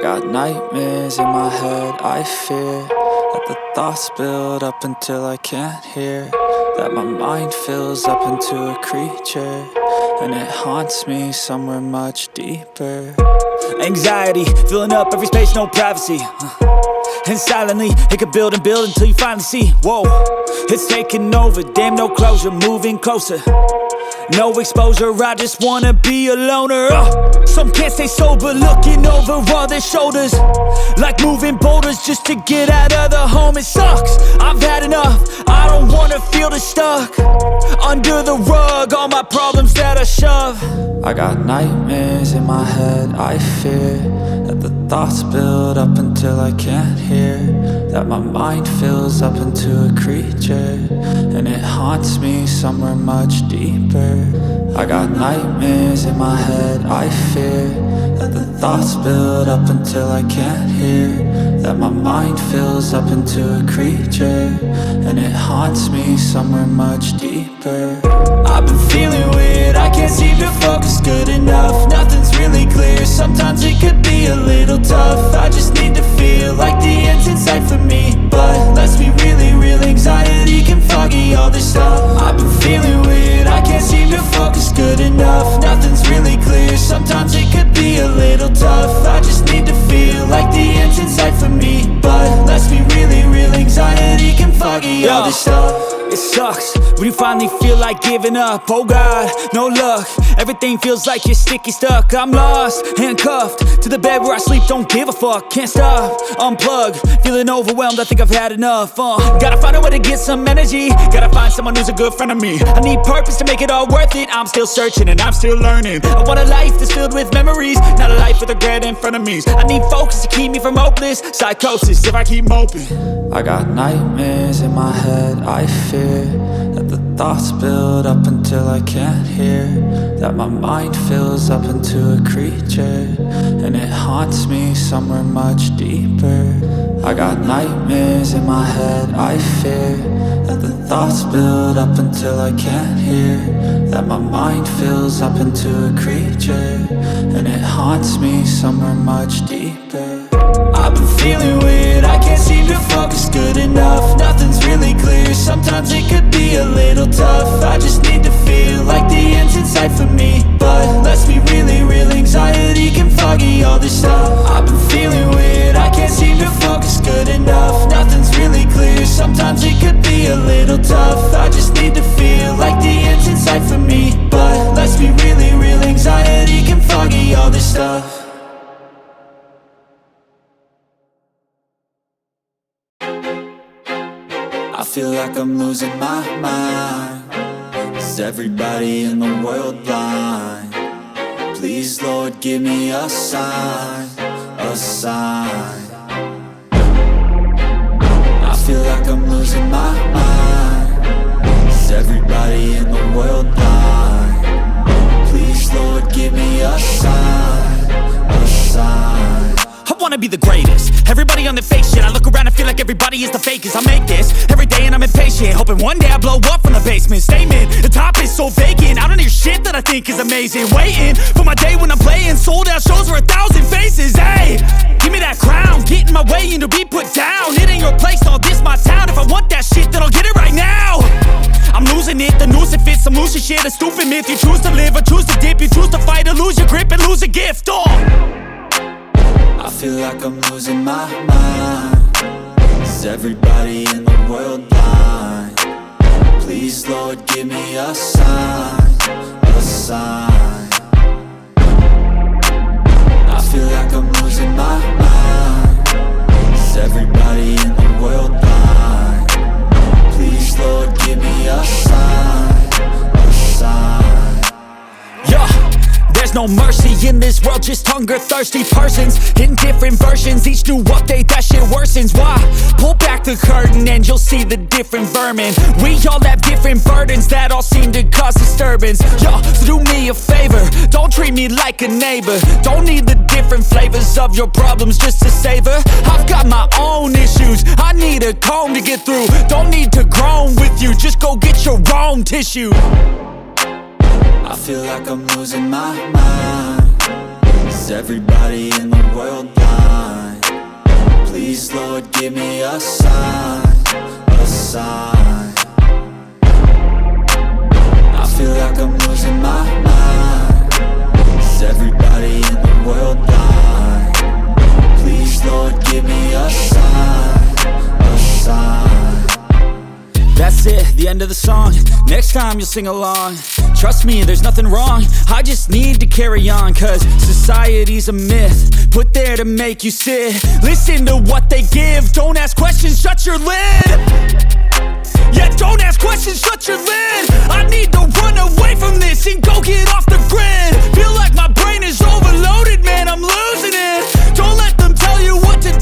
got nightmares in my head, I fear that the thoughts build up until I can't hear, that my mind fills up into a creature, and it haunts me somewhere much deeper. Anxiety, filling up every space, no privacy. And silently, it could build and build until you finally see, whoa, it's taking over, damn no closure, moving closer. No exposure, I just wanna be a loner. Some can't stay sober, looking over all their shoulders, like moving boulders just to get out of the home. It sucks, I've had enough, I don't wanna feel the stuck under the rug, all my problems that I shove. I got nightmares in my head, I fear that the thoughts build up until I can't hear, that my mind fills up into a creature, and it haunts me somewhere much deeper. I got nightmares in my head, I fear that the thoughts build up until I can't hear, that my mind fills up into a creature, and it haunts me somewhere much deeper. I've been feeling weird, I can't seem to focus good enough, nothing's really clear, sometimes it could be a little tough. I just need to feel like the end's in sight for me, but let's be really real, anxiety can foggy all this stuff. I've been feeling weird, I can't seem to focus good enough, nothing's really clear, sometimes it could be a little tough. I just need to feel like the end's in sight for me, but let's be really real, anxiety can foggy all this stuff. It sucks when you finally feel like giving up. Oh God, no luck, everything feels like you're sticky stuck. I'm lost, handcuffed to the bed where I sleep, don't give a fuck. Can't stop, unplug, feeling overwhelmed, I think I've had enough. Gotta find a way to get some energy, gotta find someone who's a good friend of me. I need purpose to make it all worth it, I'm still searching and I'm still learning. I want a life that's filled with memories, not a life with regret and frenemies. I need focus to keep me from hopeless psychosis if I keep moping. I got nightmares in my head, I fear that the thoughts build up until I can't hear, that my mind fills up into a creature, and it haunts me somewhere much deeper. I got nightmares in my head, I fear that the thoughts build up until I can't hear, that my mind fills up into a creature, and it haunts me somewhere much deeper. I've been feeling weird, I can't seem to focus good enough, nothing's really clear, sometimes it could be a little tough. I just need to feel like the end's in sight for me, but let's be really real, anxiety can foggy all this stuff. I've been feeling weird, I can't seem to focus good enough, nothing's really clear, sometimes it could be a little tough. I just need to feel like the end's in sight for me, but let's be really real, anxiety can foggy all this stuff. I feel like I'm losing my mind. Is everybody in the world blind? Please, Lord, give me a sign, a sign. I feel like I'm losing my mind. Is everybody in the world blind? Please, Lord, give me a sign, a sign. I wanna be the greatest, everybody on the fake shit. I look around and feel like everybody is the fakest. I make this every day and I'm impatient, hoping one day I blow up from the basement. Statement, the top is so vacant, I don't hear shit that I think is amazing. Waiting for my day when I'm playing sold out shows for 1,000 faces. Hey, give me that crown, get in my way and to be put down. It ain't your place, no, this my town. If I want that shit, then I'll get it right now. I'm losing it, the noose it fits, some losing shit, a stupid myth. You choose to live or choose to dip, you choose to fight or lose your grip and lose a gift. I feel like I'm losing my mind. Is everybody in the world blind? Please, Lord, give me a sign, a sign. I feel like I'm losing my mind. Is everybody in the world blind? Please, Lord, give me a sign, a sign. Yeah. There's no mercy in this world, just hunger-thirsty persons in different versions. Each new update, that shit worsens. Why? Pull back the curtain and you'll see the different vermin. We all have different burdens that all seem to cause disturbance. Yo, so do me a favor, don't treat me like a neighbor. Don't need the different flavors of your problems just to savor. I've got my own issues, I need a comb to get through. Don't need to groan with you, just go get your own tissue. I feel like I'm losing my mind. Is everybody in the world blind? Please, Lord, give me a sign, a sign. I feel like I'm losing my mind. Is everybody in the world blind? Please, Lord, give me a sign, a sign. That's it, the end of the song. Next time you'll sing along. Trust me, there's nothing wrong. I just need to carry on, cause society's a myth put there to make you sit. Listen to what they give. Don't ask questions, shut your lid. Yeah, don't ask questions, shut your lid. I need to run away from this and go get off the grid. Feel like my brain is overloaded, man, I'm losing it. Don't let them tell you what to